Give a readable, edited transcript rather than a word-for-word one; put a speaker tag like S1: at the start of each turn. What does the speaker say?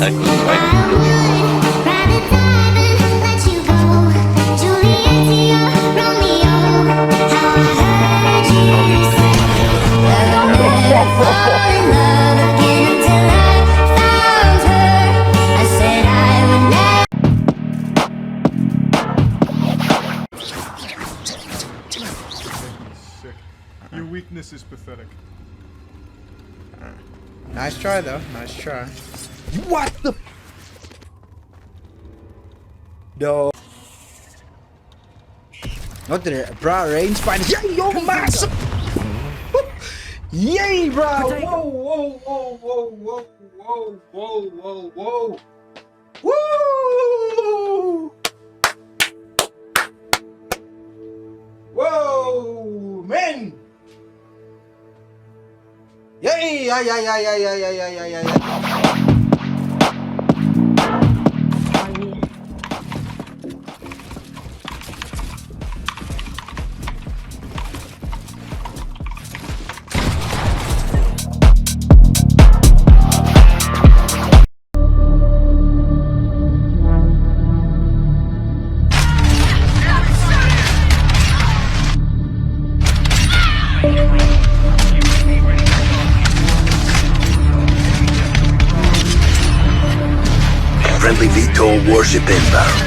S1: Your weakness is pathetic.
S2: Nice try, though. Nice try. What the? No. Wat er? Bro, range fighter. Yay, yo, massive. Yay, bro. Whoa, whoa, whoa, whoa, whoa, whoa, whoa, whoa, whoa. Woo! Whoa, man. Yay! Ay, ay, ay, ay, ay, ay, ay, ay, ay.
S3: Friendly VTOL warship inbound.